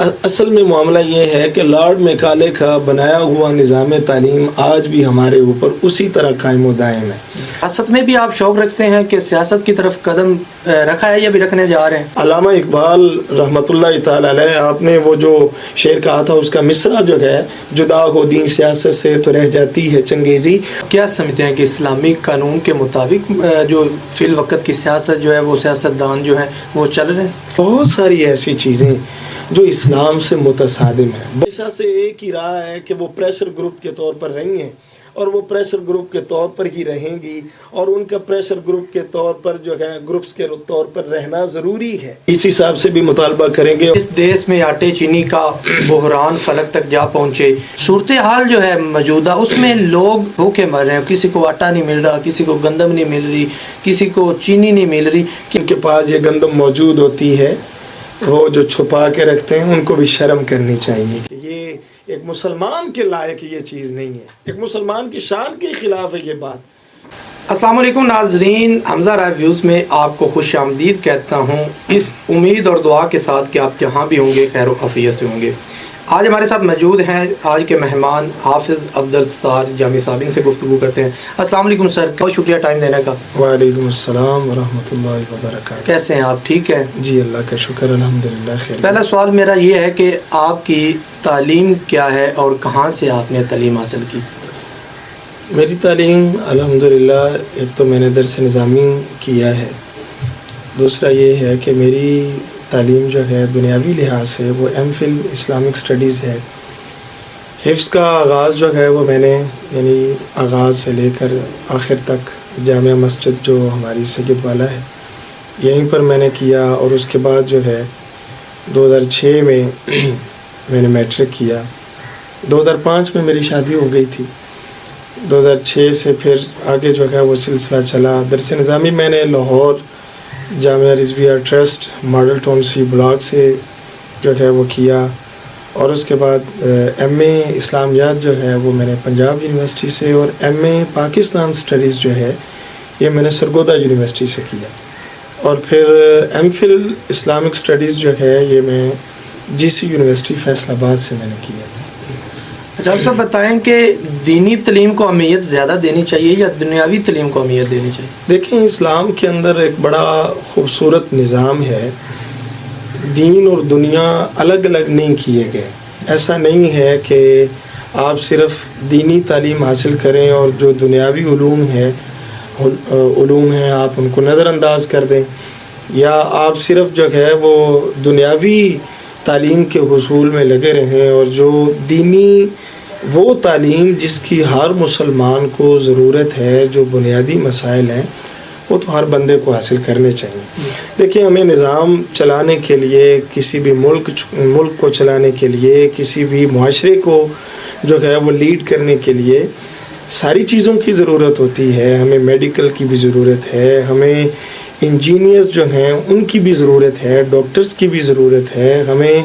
اصل میں معاملہ یہ ہے کہ لارڈ میکالے کا بنایا ہوا نظام تعلیم آج بھی ہمارے اوپر اسی طرح قائم و دائم ہے۔ سیاست میں بھی آپ شوق رکھتے ہیں کہ سیاست کی طرف قدم رکھا ہے یا بھی رکھنے جا رہے ہیں؟ علامہ اقبال رحمۃ اللہ تعالی علیہ، آپ نے وہ جو شعر کہا تھا اس کا مصرع جو ہے، جدا ہو دین سیاست سے تو رہ جاتی ہے چنگیزی۔ کیا سمجھتے ہیں کہ اسلامی قانون کے مطابق جو فی الوقت کی سیاست جو ہے وہ سیاستدان جو ہیں وہ چل رہے ہیں؟ بہت ساری ایسی چیزیں جو اسلام سے متصادم ہیں۔ ہمیشہ سے ایک ہی رہا ہے کہ وہ پریشر گروپ کے طور پر رہی ہیں اور وہ پریشر گروپ کے طور پر ہی رہیں گی، اور ان کا پریشر گروپ کے طور پر جو ہے گروپس کے طور پر رہنا ضروری ہے۔ اس حساب سے بھی مطالبہ کریں گے۔ اس دیش میں آٹے چینی کا بحران فلک تک جا پہنچے، صورتحال جو ہے موجودہ اس میں لوگ بھوکے مر رہے ہیں، کسی کو آٹا نہیں مل رہا، کسی کو گندم نہیں مل رہی، کسی کو چینی نہیں مل رہی۔ ان کے پاس یہ گندم موجود ہوتی ہے، وہ جو چھپا کے رکھتے ہیں، ان کو بھی شرم کرنی چاہیے کہ یہ ایک مسلمان کے لائق یہ چیز نہیں ہے، ایک مسلمان کی شان کے خلاف ہے یہ بات۔ السلام علیکم ناظرین، حمزہ رائے ویوز میں آپ کو خوش آمدید کہتا ہوں، اس امید اور دعا کے ساتھ کہ آپ جہاں بھی ہوں گے خیر و عافیت سے ہوں گے۔ آج ہمارے ساتھ موجود ہیں آج کے مہمان حافظ عبدالستار جامی صابری سے گفتگو کرتے ہیں۔ السلام علیکم سر، بہت شکریہ ٹائم دینے کا۔ وعلیکم السلام ورحمۃ اللہ وبرکاتہ۔ کیسے ہیں آپ؟ ٹھیک ہیں جی اللہ کا شکر، الحمدللہ خیر۔ پہلا سوال میرا یہ ہے کہ آپ کی تعلیم کیا ہے اور کہاں سے آپ نے تعلیم حاصل کی؟ میری تعلیم الحمدللہ، ایک تو میں نے درس نظامی کیا ہے، دوسرا یہ ہے کہ میری تعلیم جو ہے دنیاوی لحاظ سے وہ ایم فل اسلامک اسٹڈیز ہے۔ حفظ کا آغاز جو ہے وہ میں نے یعنی آغاز سے لے کر آخر تک جامعہ مسجد جو ہماری سید والا ہے یہیں پر میں نے کیا، اور اس کے بعد جو ہے 2006 میں میں نے میٹرک کیا، 2005 میں میری شادی ہو گئی تھی، 2006 سے پھر آگے جو ہے وہ سلسلہ چلا۔ درس نظامی میں نے لاہور جامعہ رضویہ ٹرسٹ ماڈل ٹاؤن سی بلاک سے جو ہے وہ کیا، اور اس کے بعد ایم اے اسلامیات جو ہے وہ میں نے پنجاب یونیورسٹی سے، اور ایم اے پاکستان اسٹڈیز جو ہے یہ میں نے سرگودا یونیورسٹی سے کیا، اور پھر ایم فل اسلامک اسٹڈیز جو ہے یہ میں جی سی یونیورسٹی فیصل آباد سے میں نے کیا تھا۔ اچھا صاحب بتائیں کہ دینی تعلیم کو اہمیت زیادہ دینی چاہیے یا دنیاوی تعلیم کو اہمیت دینی چاہیے؟ دیکھیں، اسلام کے اندر ایک بڑا خوبصورت نظام ہے، دین اور دنیا الگ الگ نہیں کیے گئے۔ ایسا نہیں ہے کہ آپ صرف دینی تعلیم حاصل کریں اور جو دنیاوی علوم ہیں آپ ان کو نظر انداز کر دیں، یا آپ صرف جو ہے وہ دنیاوی تعلیم کے حصول میں لگے رہیں، اور جو دینی وہ تعلیم جس کی ہر مسلمان کو ضرورت ہے، جو بنیادی مسائل ہیں وہ تو ہر بندے کو حاصل کرنے چاہیے۔ دیکھیں، ہمیں نظام چلانے کے لیے، کسی بھی ملک کو چلانے کے لیے، کسی بھی معاشرے کو جو ہے وہ لیڈ کرنے کے لیے ساری چیزوں کی ضرورت ہوتی ہے۔ ہمیں میڈیکل کی بھی ضرورت ہے، ہمیں انجینئرز جو ہیں ان کی بھی ضرورت ہے، ڈاکٹرز کی بھی ضرورت ہے، ہمیں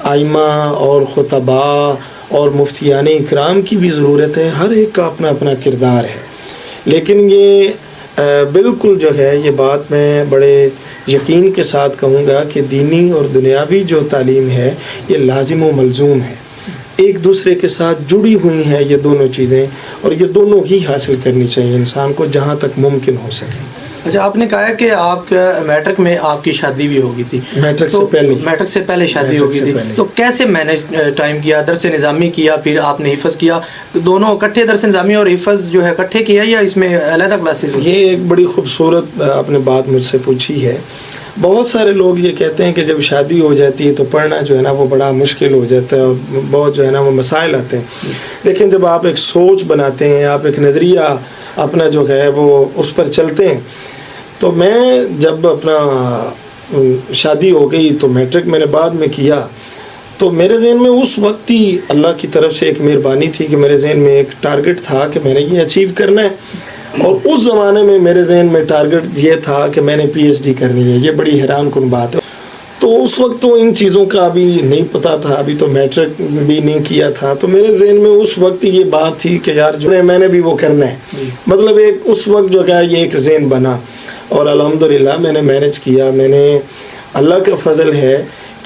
آئمہ اور خطباء اور مفتیان اکرام کی بھی ضرورت ہے۔ ہر ایک کا اپنا اپنا کردار ہے، لیکن یہ بالکل جو ہے یہ بات میں بڑے یقین کے ساتھ کہوں گا کہ دینی اور دنیاوی جو تعلیم ہے یہ لازم و ملزوم ہے، ایک دوسرے کے ساتھ جڑی ہوئی ہیں یہ دونوں چیزیں، اور یہ دونوں ہی حاصل کرنی چاہیے انسان کو جہاں تک ممکن ہو سکے۔ اچھا، آپ نے کہا کہ آپ کا میٹرک میں آپ کی شادی بھی ہوگی تھی؟ میٹرک سے پہلے شادی ہوگی تھی، تو کیسے مینج ٹائم کیا؟ درس نظامی کیا، پھر آپ نے حفظ کیا، دونوں اکٹھے درس نظامی اور حفظ جو ہے اکٹھے کیا یا اس میں علیحدہ کلاسز؟ یہ ایک بڑی خوبصورت آپ نے بات مجھ سے پوچھی ہے۔ بہت سارے لوگ یہ کہتے ہیں کہ جب شادی ہو جاتی ہے تو پڑھنا جو ہے نا وہ بڑا مشکل ہو جاتا ہے اور بہت جو ہے نا وہ مسائل آتے ہیں، لیکن جب آپ ایک سوچ بناتے ہیں، آپ ایک نظریہ اپنا جو ہے وہ اس پر چلتے ہیں، تو میں جب اپنا شادی ہو گئی تو میٹرک میں نے بعد میں کیا، تو میرے ذہن میں اس وقت ہی اللہ کی طرف سے ایک مہربانی تھی کہ میرے ذہن میں ایک ٹارگٹ تھا کہ میں نے یہ اچیو کرنا ہے، اور اس زمانے میں میرے ذہن میں ٹارگٹ یہ تھا کہ میں نے پی ایچ ڈی کرنی ہے۔ یہ بڑی حیران کن بات ہے، تو اس وقت تو ان چیزوں کا ابھی نہیں پتہ تھا، ابھی تو میٹرک بھی نہیں کیا تھا، تو میرے ذہن میں اس وقت یہ بات تھی کہ یار جو ہے میں نے بھی وہ کرنا ہے، مطلب ایک اس وقت جو ہے یہ ایک ذہن بنا، اور الحمدللہ میں نے مینج کیا۔ میں نے، اللہ کا فضل ہے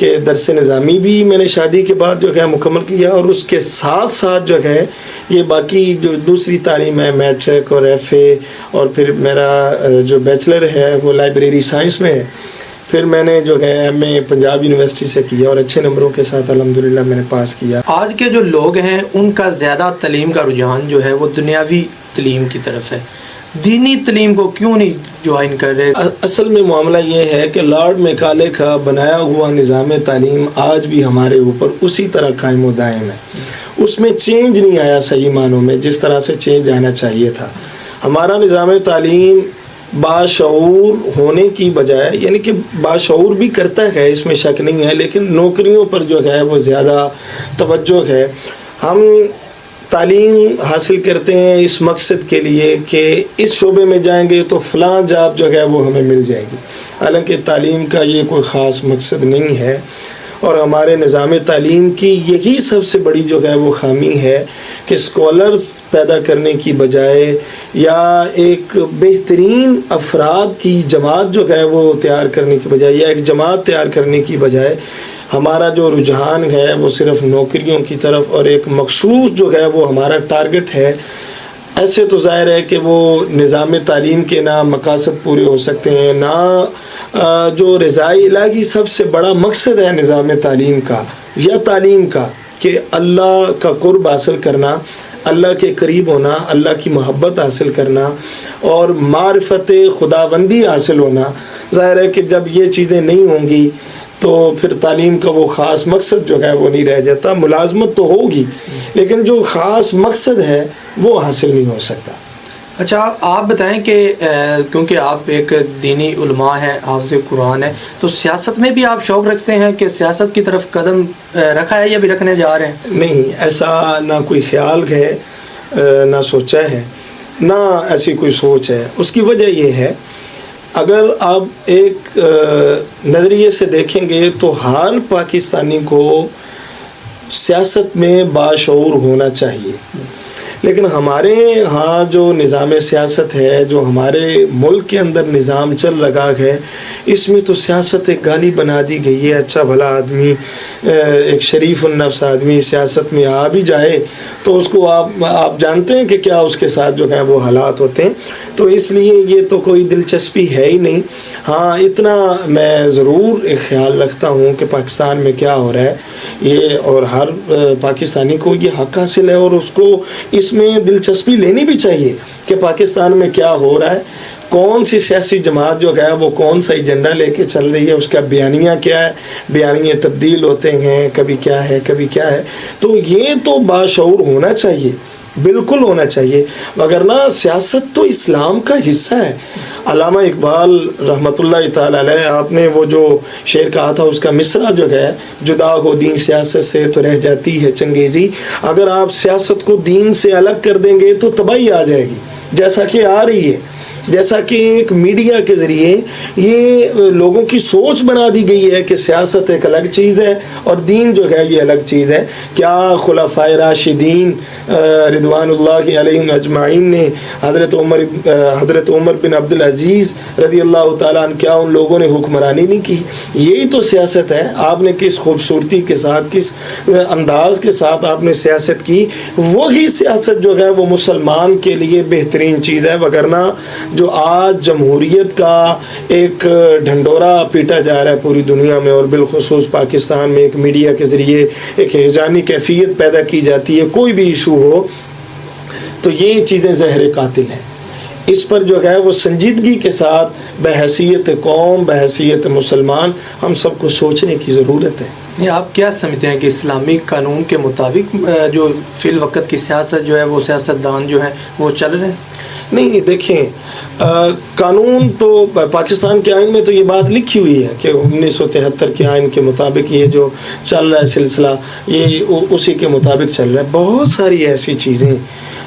کہ درس نظامی بھی میں نے شادی کے بعد جو ہے مکمل کیا، اور اس کے ساتھ ساتھ جو ہے یہ باقی جو دوسری تعلیم ہے میٹرک اور ایف اے، اور پھر میرا جو بیچلر ہے وہ لائبریری سائنس میں ہے. پھر میں نے جو ہے ایم اے پنجاب یونیورسٹی سے کیا اور اچھے نمبروں کے ساتھ الحمدللہ میں نے پاس کیا. آج کے جو لوگ ہیں ان کا زیادہ تعلیم کا رجحان جو ہے وہ دنیاوی تعلیم کی طرف ہے، دینی تعلیم کو کیوں نہیں جوائن کر رہے؟ اصل میں معاملہ یہ ہے کہ لارڈ میکالے کا بنایا ہوا نظام تعلیم آج بھی ہمارے اوپر اسی طرح قائم و دائم ہے. اس میں چینج نہیں آیا صحیح معنوں میں جس طرح سے چینج آنا چاہیے تھا. ہمارا نظام تعلیم باشعور ہونے کی بجائے، یعنی کہ باشعور بھی کرتا ہے اس میں شک نہیں ہے، لیکن نوکریوں پر جو ہے وہ زیادہ توجہ ہے. ہم تعلیم حاصل کرتے ہیں اس مقصد کے لیے کہ اس شعبے میں جائیں گے تو فلاں جاب جو ہے وہ ہمیں مل جائے گی، حالانکہ تعلیم کا یہ کوئی خاص مقصد نہیں ہے. اور ہمارے نظام تعلیم کی یہی سب سے بڑی جو ہے وہ خامی ہے کہ اسکالرز پیدا کرنے کی بجائے یا ایک بہترین افراد کی جماعت جو ہے وہ تیار کرنے کی بجائے یا ایک جماعت تیار کرنے کی بجائے ہمارا جو رجحان ہے وہ صرف نوکریوں کی طرف اور ایک مخصوص جو ہے وہ ہمارا ٹارگٹ ہے. ایسے تو ظاہر ہے کہ وہ نظام تعلیم کے نہ مقاصد پورے ہو سکتے ہیں، نہ جو رضائے الہی سب سے بڑا مقصد ہے نظام تعلیم کا یا تعلیم کا کہ اللہ کا قرب حاصل کرنا، اللہ کے قریب ہونا، اللہ کی محبت حاصل کرنا اور معرفت خداوندی حاصل ہونا. ظاہر ہے کہ جب یہ چیزیں نہیں ہوں گی تو پھر تعلیم کا وہ خاص مقصد جو ہے وہ نہیں رہ جاتا. ملازمت تو ہوگی لیکن جو خاص مقصد ہے وہ حاصل نہیں ہو سکتا. اچھا آپ بتائیں کہ کیونکہ آپ ایک دینی علماء ہیں، حافظ قرآن ہیں، تو سیاست میں بھی آپ شوق رکھتے ہیں کہ سیاست کی طرف قدم رکھا ہے یا بھی رکھنے جا رہے ہیں؟ نہیں، ایسا نہ کوئی خیال ہے، نہ سوچا ہے، نہ ایسی کوئی سوچ ہے. اس کی وجہ یہ ہے اگر آپ ایک نظریے سے دیکھیں گے تو ہر پاکستانی کو سیاست میں باشعور ہونا چاہیے، لیکن ہمارے ہاں جو نظام سیاست ہے، جو ہمارے ملک کے اندر نظام چل رہا ہے، اس میں تو سیاست ایک گالی بنا دی گئی ہے. اچھا بھلا آدمی، ایک شریف النفس آدمی سیاست میں آ بھی جائے تو اس کو آپ جانتے ہیں کہ کیا اس کے ساتھ جو ہے وہ حالات ہوتے ہیں. تو اس لیے یہ تو کوئی دلچسپی ہے ہی نہیں. ہاں اتنا میں ضرور ایک خیال رکھتا ہوں کہ پاکستان میں کیا ہو رہا ہے یہ، اور ہر پاکستانی کو یہ حق حاصل ہے اور اس کو اس میں دلچسپی لینی بھی چاہیے کہ پاکستان میں کیا ہو رہا ہے، کون سی سیاسی جماعت جو ہے وہ کون سا ایجنڈا لے کے چل رہی ہے، اس کا بیانیہ کیا ہے، بیانیے تبدیل ہوتے ہیں، کبھی کیا ہے کبھی کیا ہے. تو یہ تو باشعور ہونا چاہیے، بالکل ہونا چاہیے، وگرنہ سیاست تو اسلام کا حصہ ہے. علامہ اقبال رحمۃ اللہ تعالی علیہ، آپ نے وہ جو شعر کہا تھا اس کا مصرع جو ہے، جدا ہو دین سیاست سے تو رہ جاتی ہے چنگیزی. اگر آپ سیاست کو دین سے الگ کر دیں گے تو تباہی آ جائے گی، جیسا کہ آ رہی ہے. جیسا کہ ایک میڈیا کے ذریعے یہ لوگوں کی سوچ بنا دی گئی ہے کہ سیاست ایک الگ چیز ہے اور دین جو ہے یہ الگ چیز ہے. کیا خلفائے راشدین رضوان اللہ علیہم اجمعین نے حضرت عمر بن عبدالعزیز رضی اللہ تعالیٰ عنہ، کیا ان لوگوں نے حکمرانی نہیں کی؟ یہی تو سیاست ہے. آپ نے کس خوبصورتی کے ساتھ، کس انداز کے ساتھ آپ نے سیاست کی، وہی سیاست جو ہے وہ مسلمان کے لیے بہترین چیز ہے. وگرنہ جو آج جمہوریت کا ایک ڈھنڈورا پیٹا جا رہا ہے پوری دنیا میں اور بالخصوص پاکستان میں، ایک میڈیا کے ذریعے ایک ہیجانی کیفیت پیدا کی جاتی ہے، کوئی بھی ایشو ہو تو یہ چیزیں زہر قاتل ہیں. اس پر جو ہے وہ سنجیدگی کے ساتھ بحیثیت قوم، بحیثیت مسلمان ہم سب کو سوچنے کی ضرورت ہے. آپ کیا سمجھتے ہیں کہ اسلامی قانون کے مطابق جو فی الوقت کی سیاست جو ہے وہ سیاستدان جو ہیں وہ چل رہے ہیں؟ نہیں، دیکھیں قانون تو پاکستان کے آئین میں تو یہ بات لکھی ہوئی ہے کہ 1973 کے آئین کے مطابق یہ جو چل رہا ہے سلسلہ یہ اسی کے مطابق چل رہا ہے. بہت ساری ایسی چیزیں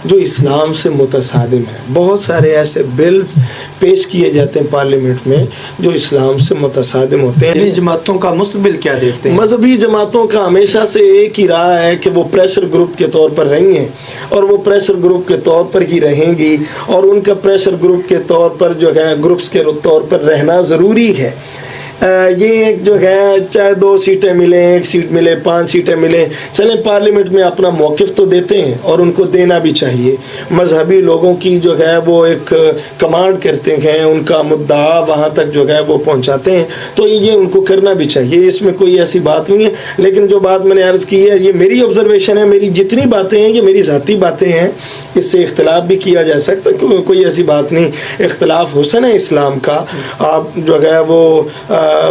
جو اسلام سے متصادم ہیں، بہت سارے ایسے بلز پیش کیے جاتے ہیں پارلیمنٹ میں جو اسلام سے متصادم ہوتے ہیں. جماعتوں کا مستقبل کیا دیکھتے ہیں؟ مذہبی جماعتوں کا ہمیشہ سے ایک ہی رہا ہے کہ وہ پریشر گروپ کے طور پر رہی ہیں اور وہ پریشر گروپ کے طور پر ہی رہیں گی، اور ان کا پریشر گروپ کے طور پر جو ہے گروپس کے طور پر رہنا ضروری ہے. یہ جو ہے چاہے 2 سیٹیں ملیں 1 سیٹ ملے 5 سیٹیں ملیں، چلیں پارلیمنٹ میں اپنا موقف تو دیتے ہیں اور ان کو دینا بھی چاہیے. مذہبی لوگوں کی جو ہے وہ ایک کمانڈ کرتے ہیں، ان کا مدعا وہاں تک جو ہے وہ پہنچاتے ہیں، تو یہ ان کو کرنا بھی چاہیے، اس میں کوئی ایسی بات نہیں ہے. لیکن جو بات میں نے عرض کی ہے، یہ میری آبزرویشن ہے، میری جتنی باتیں ہیں یہ میری ذاتی باتیں ہیں، اس سے اختلاف بھی کیا جا سکتا ہے، کوئی ایسی بات نہیں. اختلاف حسن ہے اسلام کا. آپ جو ہے وہ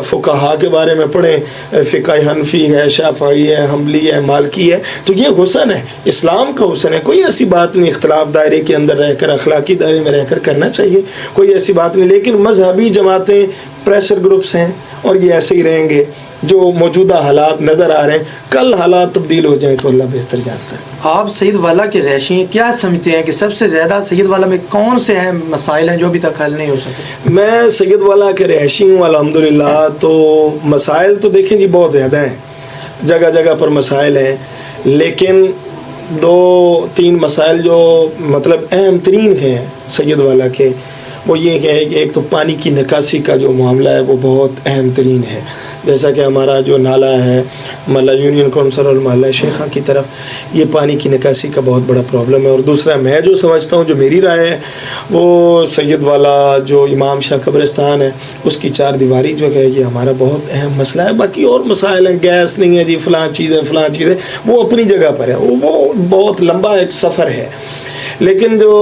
فقہا کے بارے میں پڑھیں، فقہ حنفی ہے، شافعی ہے، حنبلی ہے، مالکی ہے، تو یہ حسن ہے، اسلام کا حسن ہے. کوئی ایسی بات نہیں، اختلاف دائرے کے اندر رہ کر، اخلاقی دائرے میں رہ کر کرنا چاہیے، کوئی ایسی بات نہیں. لیکن مذہبی جماعتیں پریشر گروپس ہیں اور یہ ایسے ہی رہیں گے. جو موجودہ حالات نظر آ رہے ہیں، کل حالات تبدیل ہو جائیں تو اللہ بہتر جانتا ہے. آپ سید والا کے رہائشی ہیں، کیا سمجھتے ہیں کہ سب سے زیادہ سید والا میں کون سے اہم مسائل ہیں جو ابھی تک حل نہیں ہو سکے؟ میں سید والا کے رہائشی ہوں الحمدللہ. تو مسائل تو دیکھیں جی بہت زیادہ ہیں، جگہ جگہ پر مسائل ہیں، لیکن 2-3 مسائل جو مطلب اہم ترین ہیں سید والا کے، وہ یہ ہے کہ ایک تو پانی کی نکاسی کا جو معاملہ ہے وہ بہت اہم ترین ہے. جیسا کہ ہمارا جو نالا ہے محلہ یونین کونسل اور محلہ شیخہ کی طرف، یہ پانی کی نکاسی کا بہت بڑا پرابلم ہے. اور دوسرا میں جو سمجھتا ہوں، جو میری رائے ہے، وہ سید والا جو امام شاہ قبرستان ہے اس کی 4 دیواری جو ہے یہ ہمارا بہت اہم مسئلہ ہے. باقی اور مسائل ہیں، گیس نہیں ہے جی، فلاں چیزیں وہ اپنی جگہ پر ہے، وہ بہت لمبا ایک سفر ہے. لیکن جو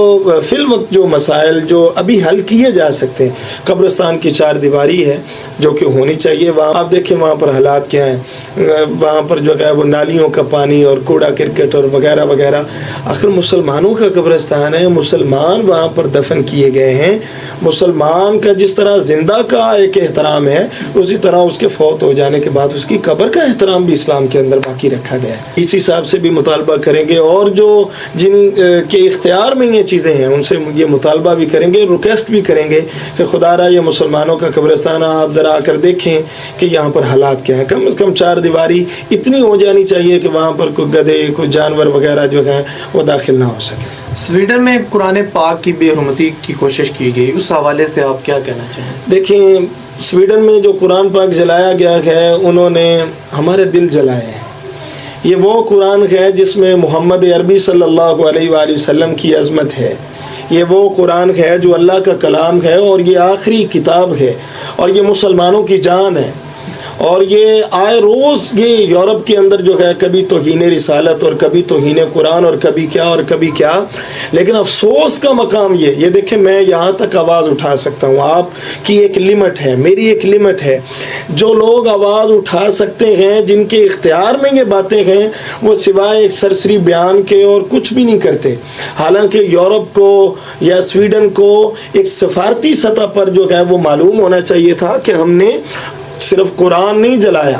فی الوقت جو مسائل جو ابھی حل کیے جا سکتے ہیں، قبرستان کی 4 دیواری ہے جو کہ ہونی چاہیے. وہاں آپ دیکھیں وہاں پر حالات کیا ہیں، وہاں پر جو ہے وہ نالیوں کا پانی اور کوڑا کرکٹ اور وغیرہ وغیرہ. آخر مسلمانوں کا قبرستان ہے، مسلمان وہاں پر دفن کیے گئے ہیں. مسلمان کا جس طرح زندہ کا ایک احترام ہے، اسی طرح اس کے فوت ہو جانے کے بعد اس کی قبر کا احترام بھی اسلام کے اندر باقی رکھا گیا ہے. اس حساب سے بھی مطالبہ کریں گے، اور جو جن کے اختیار میں یہ چیزیں ہیں ان سے یہ مطالبہ بھی کریں گے، ریکویسٹ بھی کریں گے کہ خدا را یہ مسلمانوں کا قبرستان آپ ذرا آ کر دیکھیں کہ یہاں پر حالات کیا ہیں. کم از کم 4 دیواری اتنی ہو جانی چاہیے کہ وہاں پر کوئی گدھے کوئی جانور وغیرہ جو ہیں وہ داخل نہ ہو سکے. سویڈن میں قرآن پاک کی بے حرمتی کی کوشش کی گئی، اس حوالے سے آپ کیا کہنا چاہیں؟ دیکھیں، سویڈن میں جو قرآن پاک جلایا گیا ہے انہوں نے ہمارے دل جلائے ہیں. یہ وہ قرآن ہے جس میں محمد عربی صلی اللہ علیہ وآلہ وسلم کی عظمت ہے. یہ وہ قرآن ہے جو اللہ کا کلام ہے اور یہ آخری کتاب ہے اور یہ مسلمانوں کی جان ہے. اور یہ آئے روز یہ یورپ کے اندر جو ہے کبھی توہین رسالت اور کبھی توہین قرآن اور کبھی کیا اور کبھی کیا. لیکن افسوس کا مقام یہ دیکھیں، میں یہاں تک آواز اٹھا سکتا ہوں، آپ کی ایک لمٹ ہے، میری ایک لمٹ ہے. جو لوگ آواز اٹھا سکتے ہیں، جن کے اختیار میں یہ باتیں ہیں، وہ سوائے ایک سرسری بیان کے اور کچھ بھی نہیں کرتے. حالانکہ یورپ کو یا سویڈن کو ایک سفارتی سطح پر جو ہے وہ معلوم ہونا چاہیے تھا کہ ہم نے صرف قرآن نہیں جلایا،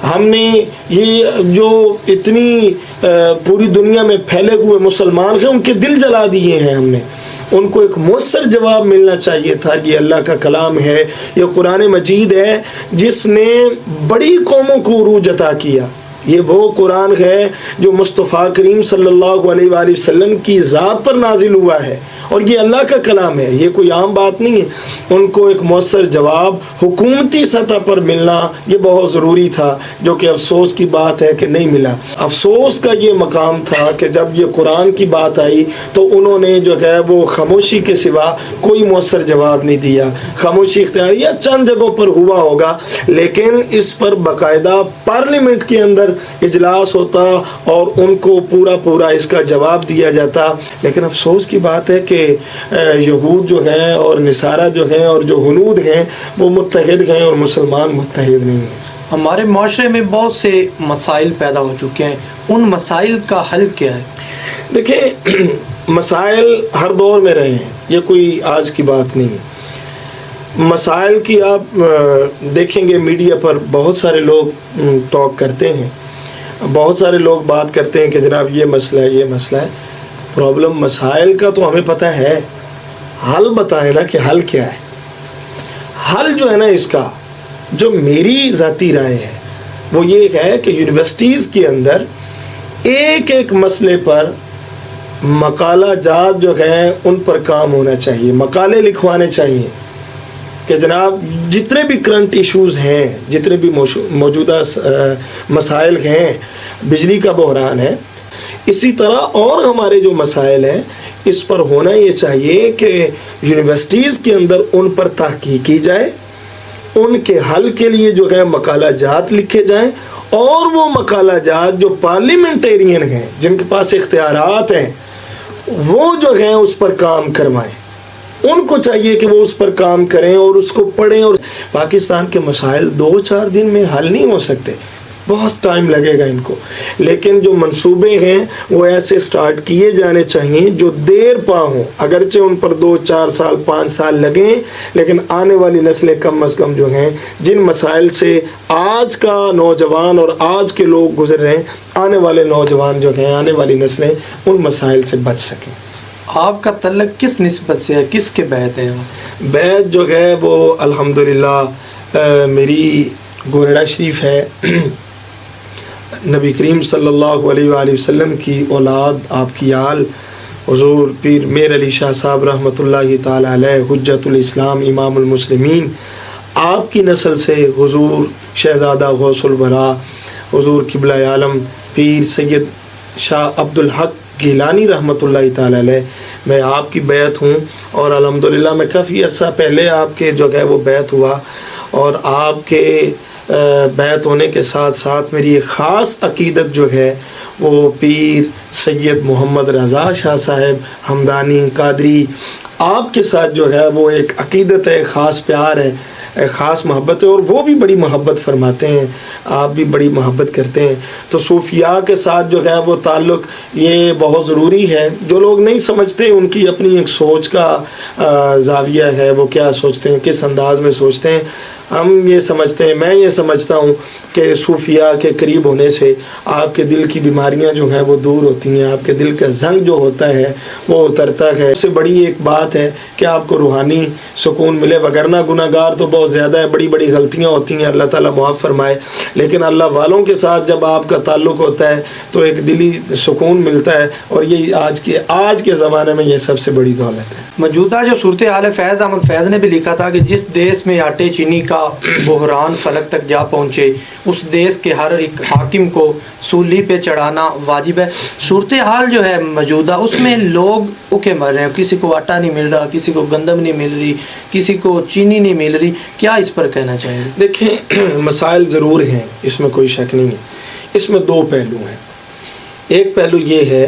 ہم نے یہ جو اتنی پوری دنیا میں پھیلے ہوئے مسلمان ہیں ان کے دل جلا دیے ہیں. ہم نے ان کو ایک مؤثر جواب ملنا چاہیے تھا. یہ اللہ کا کلام ہے، یہ قرآن مجید ہے جس نے بڑی قوموں کو عروج عطا کیا. یہ وہ قرآن ہے جو مصطفیٰ کریم صلی اللہ علیہ وآلہ وسلم کی ذات پر نازل ہوا ہے اور یہ اللہ کا کلام ہے، یہ کوئی عام بات نہیں ہے. ان کو ایک مؤثر جواب حکومتی سطح پر ملنا یہ بہت ضروری تھا، جو کہ افسوس کی بات ہے کہ نہیں ملا. افسوس کا یہ مقام تھا کہ جب یہ قرآن کی بات آئی تو انہوں نے جو ہے وہ خاموشی کے سوا کوئی مؤثر جواب نہیں دیا. خاموشی اختیار یا چند جگہوں پر ہوا ہوگا، لیکن اس پر باقاعدہ پارلیمنٹ کے اندر اجلاس ہوتا اور ان کو پورا اس کا جواب دیا جاتا. لیکن افسوس کی بات ہے کہ یہود جو ہیں اور نصارہ جو ہیں اور جو ہنود ہیں وہ متحد ہیں اور مسلمان متحد نہیں ہیں. ہمارے معاشرے میں بہت سے مسائل پیدا ہو چکے ہیں، ان مسائل کا حل کیا ہے؟ دیکھیں، مسائل ہر دور میں رہے ہیں، یہ کوئی آج کی بات نہیں. مسائل کی آپ دیکھیں گے میڈیا پر بہت سارے لوگ ٹاک کرتے ہیں، بہت سارے لوگ بات کرتے ہیں کہ جناب یہ مسئلہ ہے یہ مسئلہ ہے. پرابلم مسائل کا تو ہمیں پتہ ہے، حل بتائیں نا کہ حل کیا ہے. حل جو ہے نا اس کا، جو میری ذاتی رائے ہے وہ یہ ہے کہ یونیورسٹیز کے اندر ایک مسئلے پر مقالہ جات جو ہیں ان پر کام ہونا چاہیے، مقالے لکھوانے چاہیے کہ کہ جناب جتنے بھی کرنٹ ایشوز ہیں، جتنے بھی موجودہ مسائل ہیں، بجلی کا بحران ہے، اسی طرح اور ہمارے جو مسائل ہیں، اس پر ہونا یہ چاہیے کہ یونیورسٹیز کے اندر ان پر تحقیق کی جائے، ان کے حل کے لیے جو ہے مقالہ جات لکھے جائیں، اور وہ مقالہ جات جو پارلیمنٹیرین ہیں، جن کے پاس اختیارات ہیں، وہ جو ہیں اس پر کام کروائیں۔ ان کو چاہیے کہ وہ اس پر کام کریں اور اس کو پڑھیں۔ اور پاکستان کے مسائل 2-4 دن میں حل نہیں ہو سکتے، بہت ٹائم لگے گا ان کو، لیکن جو منصوبے ہیں وہ ایسے سٹارٹ کیے جانے چاہیے جو دیر پا ہوں، اگرچہ ان پر 2-4 سال 5 سال لگیں، لیکن آنے والی نسلیں کم از کم جو ہیں جن مسائل سے آج کا نوجوان اور آج کے لوگ گزر رہے ہیں، آنے والے نوجوان جو ہیں، آنے والی نسلیں ان مسائل سے بچ سکیں۔ آپ کا تعلق کس نسبت سے ہے، کس کے بیت ہے؟ بیت جو ہے وہ الحمدللہ میری گورڑا شریف ہے، نبی کریم صلی اللہ علیہ وآلہ وسلم کی اولاد، آپ کی آل، حضور پیر میر علی شاہ صاحب رحمۃ اللہ تعالی علیہ، حجت الاسلام، امام المسلمین، آپ کی نسل سے حضور شہزادہ غوث الورا، حضور قبلہ عالم پیر سید شاہ عبد الحق گیلانی رحمۃ اللہ تعالی علیہ، میں آپ کی بیعت ہوں، اور الحمدللہ میں کافی عرصہ پہلے آپ کے جو ہے وہ بیعت ہوا، اور آپ کے بیعت ہونے کے ساتھ ساتھ میری ایک خاص عقیدت جو ہے وہ پیر سید محمد رضا شاہ صاحب ہمدانی قادری، آپ کے ساتھ جو ہے وہ ایک عقیدت ہے، خاص پیار ہے، ایک خاص محبت ہے، اور وہ بھی بڑی محبت فرماتے ہیں، آپ بھی بڑی محبت کرتے ہیں۔ تو صوفیاء کے ساتھ جو ہے وہ تعلق یہ بہت ضروری ہے۔ جو لوگ نہیں سمجھتے ان کی اپنی ایک سوچ کا زاویہ ہے، وہ کیا سوچتے ہیں، کس انداز میں سوچتے ہیں۔ ہم یہ سمجھتے ہیں، میں یہ سمجھتا ہوں کہ صوفیاء کے قریب ہونے سے آپ کے دل کی بیماریاں جو ہیں وہ دور ہوتی ہیں، آپ کے دل کا زنگ جو ہوتا ہے وہ اترتا ہے۔ سب سے بڑی ایک بات ہے کہ آپ کو روحانی سکون ملے، وگرنہ گناہ گار تو بہت زیادہ ہیں، بڑی بڑی غلطیاں ہوتی ہیں، اللہ تعالیٰ معاف فرمائے، لیکن اللہ والوں کے ساتھ جب آپ کا تعلق ہوتا ہے تو ایک دلی سکون ملتا ہے، اور یہ آج کے زمانے میں یہ سب سے بڑی دولت ہے۔ موجودہ جو صورتحال ہے، فیض احمد فیض نے بھی لکھا تھا کہ جس دیش میں آٹے چینی کا بحران فلک تک جا پہنچے، اس دیش کے ہر ایک حاکم کو سولی پہ چڑھانا واجب ہے۔ صورتحال جو ہے موجودہ، اس میں لوگ بھوکے مر رہے ہیں، کسی کو آٹا نہیں مل رہا، کسی کو گندم نہیں مل رہی، کسی کو چینی نہیں مل رہی، کیا اس پر کہنا چاہیں گے؟ دیکھیں، مسائل ضرور ہیں، اس میں کوئی شک نہیں ہے۔ اس میں 2 پہلو ہیں۔ ایک پہلو یہ ہے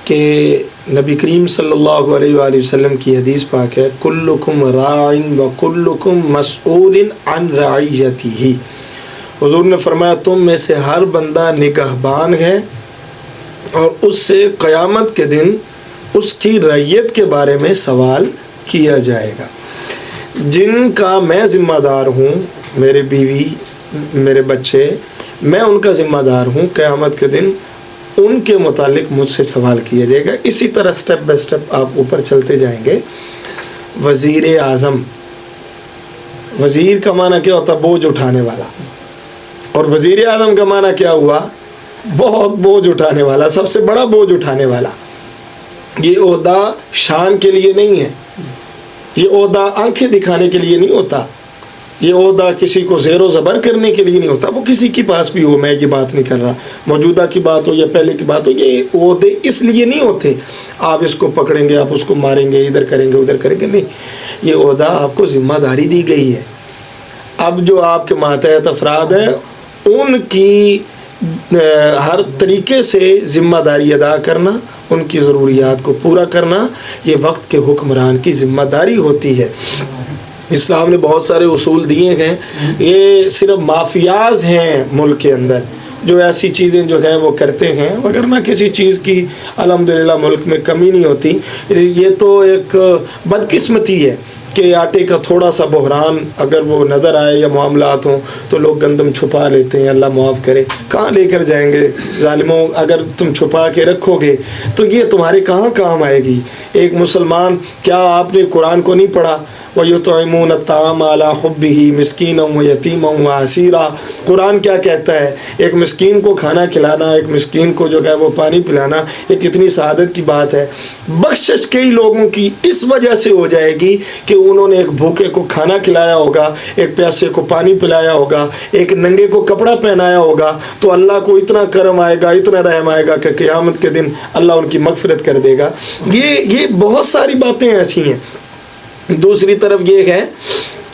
کہ نبی کریم صلی اللہ علیہ وآلہ وسلم کی حدیث پاک ہے، کلکم راعٍ وکلکم مسئول عن رعیتہ۔ حضور نے فرمایا تم میں سے ہر بندہ نگہبان ہے، اور اس سے قیامت کے دن اس کی رعیت کے بارے میں سوال کیا جائے گا۔ جن کا میں ذمہ دار ہوں، میرے بیوی، میرے بچے، میں ان کا ذمہ دار ہوں، قیامت کے دن ان کے متعلق مجھ سے سوال کیا جائے گا۔ اسی طرح سٹیپ بائی سٹیپ آپ اوپر چلتے جائیں گے۔ وزیر اعظم، وزیر کا معنی کیا ہوتا؟ بوجھ اٹھانے والا، اور وزیر اعظم کا معنی کیا ہوا؟ بہت بوجھ اٹھانے والا، سب سے بڑا بوجھ اٹھانے والا۔ یہ عہدہ شان کے لیے نہیں ہے، یہ عہدہ آنکھیں دکھانے کے لیے نہیں ہوتا، یہ عہدہ کسی کو زیر و زبر کرنے کے لیے نہیں ہوتا۔ وہ کسی کے پاس بھی ہو، میں یہ بات نہیں کر رہا، موجودہ کی بات ہو یا پہلے کی بات ہو، یہ عہدے اس لیے نہیں ہوتے آپ اس کو پکڑیں گے، آپ اس کو ماریں گے، ادھر کریں گے ادھر کریں گے، نہیں، یہ عہدہ آپ کو ذمہ داری دی گئی ہے۔ اب جو آپ کے ماتحت افراد ہیں ان کی ہر طریقے سے ذمہ داری ادا کرنا، ان کی ضروریات کو پورا کرنا، یہ وقت کے حکمران کی ذمہ داری ہوتی ہے۔ اسلام نے بہت سارے اصول دیے ہیں، یہ صرف مافیاز ہیں ملک کے اندر جو ایسی چیزیں جو ہیں وہ کرتے ہیں، وگرنہ کسی چیز کی الحمدللہ ملک میں کمی نہیں ہوتی۔ یہ تو ایک بدقسمتی ہے کہ آٹے کا تھوڑا سا بحران اگر وہ نظر آئے یا معاملات ہوں تو لوگ گندم چھپا لیتے ہیں، اللہ معاف کرے، کہاں لے کر جائیں گے ظالموں؟ اگر تم چھپا کے رکھو گے تو یہ تمہارے کہاں کام آئے گی؟ ایک مسلمان، کیا آپ نے قرآن کو نہیں پڑھا؟ وَيُطْعِمُونَ الطَّعَامَ عَلَىٰ حُبِّهِ مِسْكِينًا وَيَتِيمًا وَأَسِيرًا. قرآن کیا کہتا ہے؟ ایک مسکین کو کھانا کھلانا، ایک مسکین کو جو ہے وہ پانی پلانا، یہ کتنی سعادت کی بات ہے. بخشش کئی لوگوں کی اس وجہ سے ہو جائے گی کہ انہوں نے ایک بھوکے کو کھانا کھلایا ہوگا، ایک پیاسے کو پانی پلایا ہوگا، ایک ننگے کو کپڑا پہنایا ہوگا، تو اللہ کو اتنا کرم آئے گا، اتنا رحم آئے گا کہ قیامت کے دن اللہ ان کی مغفرت کر دے گا. یہ بہت ساری باتیں ایسی ہیں. دوسری طرف یہ ہے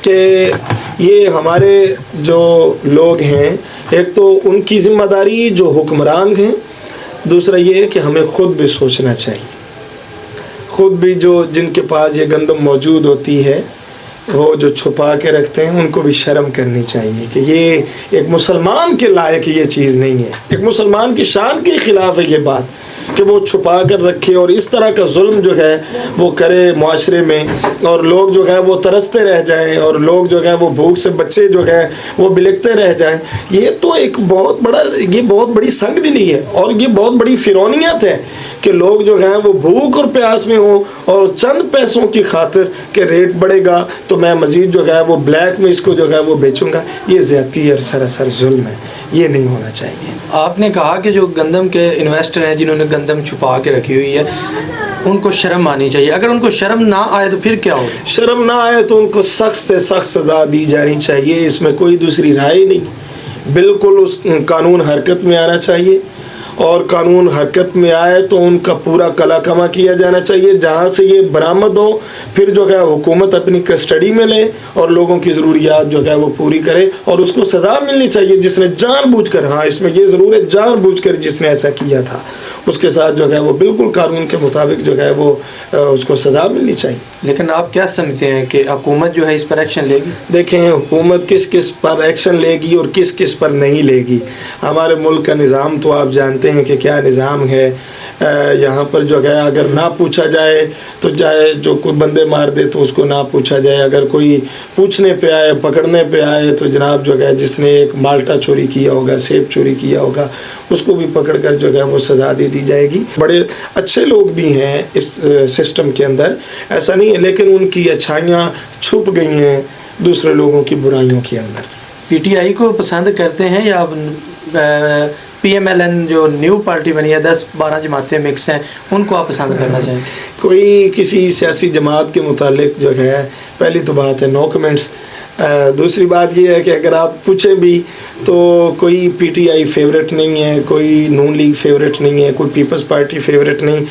کہ یہ ہمارے جو لوگ ہیں، ایک تو ان کی ذمہ داری جو حکمران ہیں، دوسرا یہ ہے کہ ہمیں خود بھی سوچنا چاہیے. خود بھی جو جن کے پاس یہ گندم موجود ہوتی ہے، وہ جو چھپا کے رکھتے ہیں، ان کو بھی شرم کرنی چاہیے کہ یہ ایک مسلمان کے لائق یہ چیز نہیں ہے. ایک مسلمان کی شان کے خلاف ہے یہ بات کہ وہ چھپا کر رکھے اور اس طرح کا ظلم جو ہے وہ کرے معاشرے میں، اور لوگ جو ہے وہ ترستے رہ جائیں، اور لوگ جو ہے وہ بھوک سے بچے جو ہے وہ بلکتے رہ جائیں. یہ تو ایک بہت بڑی سنگ دلی ہے، اور یہ بہت بڑی فرعونیت ہے کہ لوگ جو ہیں وہ بھوک اور پیاس میں ہوں، اور چند پیسوں کی خاطر کہ ریٹ بڑھے گا تو میں مزید جو ہے وہ بلیک میں اس کو جو ہے وہ بیچوں گا. یہ زیادتی اور سراسر ظلم ہے، یہ نہیں ہونا چاہیے. آپ نے کہا کہ جو گندم کے انویسٹر ہیں جنہوں نے گندم چھپا کے رکھی ہوئی ہے، ان کو شرم آنی چاہیے. اگر ان کو شرم نہ آئے تو پھر کیا ہوگا؟ شرم نہ آئے تو ان کو سخت سے سخت سزا دی جانی چاہیے. اس میں کوئی دوسری رائے نہیں. بالکل اس قانون حرکت میں آنا چاہیے، اور قانون حرکت میں آئے تو ان کا پورا کلا کما کیا جانا چاہیے. جہاں سے یہ برآمد ہو، پھر جو ہے حکومت اپنی کسٹڈی میں لے اور لوگوں کی ضروریات جو ہے وہ پوری کرے، اور اس کو سزا ملنی چاہیے جس نے جان بوجھ کر، ہاں اس میں یہ ضرور ہے، جان بوجھ کر جس نے ایسا کیا تھا اس کے ساتھ جو ہے وہ بالکل قانون کے مطابق جو ہے وہ اس کو سزا ملنی چاہیے. لیکن آپ کیا سمجھتے ہیں کہ حکومت جو ہے اس پر ایکشن لے گی؟ دیکھیں، حکومت کس کس پر ایکشن لے گی اور کس کس پر نہیں لے گی. ہمارے ملک کا نظام تو آپ جانتے ہیں کہ کیا نظام ہے. یہاں پر جو ہے اگر نہ پوچھا جائے تو جائے، جو کوئی بندے مار دے تو اس کو نہ پوچھا جائے. اگر کوئی پوچھنے پہ آئے، پکڑنے پہ آئے تو جناب جو ہے جس نے ایک مالٹا چوری کیا ہوگا، سیب چوری کیا ہوگا، اس کو بھی پکڑ کر جو ہے وہ سزا دے دی جائے گی. بڑے اچھے لوگ بھی ہیں اس سسٹم کے اندر، ایسا نہیں ہے، لیکن ان کی اچھائیاں چھپ گئی ہیں دوسرے لوگوں کی برائیوں کے اندر. پی ٹی آئی کو پسند کرتے ہیں یا پی ایم ایل این جو نیو پارٹی بنی ہے، 10-12 جماعتیں مکس ہیں، ان کو آپ پسند کرنا چاہیں؟ کوئی کسی سیاسی جماعت کے متعلق جو ہے، پہلی تو بات ہے نو کمنٹس. دوسری بات یہ ہے کہ اگر آپ پوچھیں بھی تو کوئی پی ٹی آئی فیوریٹ نہیں ہے، کوئی نون لیگ فیوریٹ نہیں ہے، کوئی پیپلز پارٹی فیوریٹ نہیں.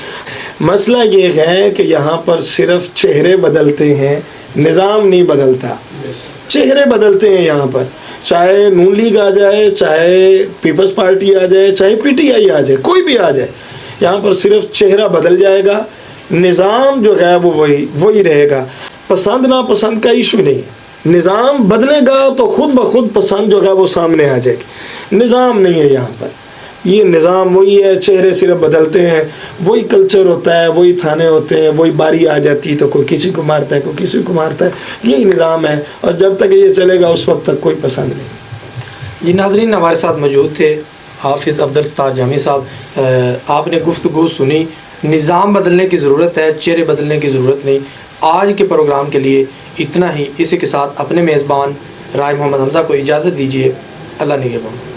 مسئلہ یہ ہے کہ یہاں پر صرف چہرے بدلتے ہیں، نظام نہیں بدلتا. چہرے بدلتے ہیں یہاں پر، چاہے نون لیگ آ جائے، چاہے پیپلز پارٹی آ جائے، چاہے پی ٹی آئی آ جائے، کوئی بھی آ جائے، یہاں پر صرف چہرہ بدل جائے گا، نظام جو ہے وہ وہی رہے گا. پسند ناپسند کا ایشو نہیں، نظام بدلے گا تو خود بخود پسند جو ہے وہ سامنے آ جائے گی. نظام نہیں ہے یہاں پر، یہ نظام وہی ہے، چہرے صرف بدلتے ہیں، وہی کلچر ہوتا ہے، وہی تھانے ہوتے ہیں، وہی باری آ جاتی تو کوئی کسی کو مارتا ہے، کوئی کسی کو مارتا ہے. یہی نظام ہے، اور جب تک یہ چلے گا اس وقت تک کوئی پسند نہیں. جی ناظرین، ہمارے ساتھ موجود تھے حافظ عبدالستار جامی صاحب. آپ نے گفتگو سنی. نظام بدلنے کی ضرورت ہے، چہرے بدلنے کی ضرورت نہیں. آج کے پروگرام کے لیے اتنا ہی. اسی کے ساتھ اپنے میزبان رائے محمد حمزہ کو اجازت دیجیے. اللہ نگہبان.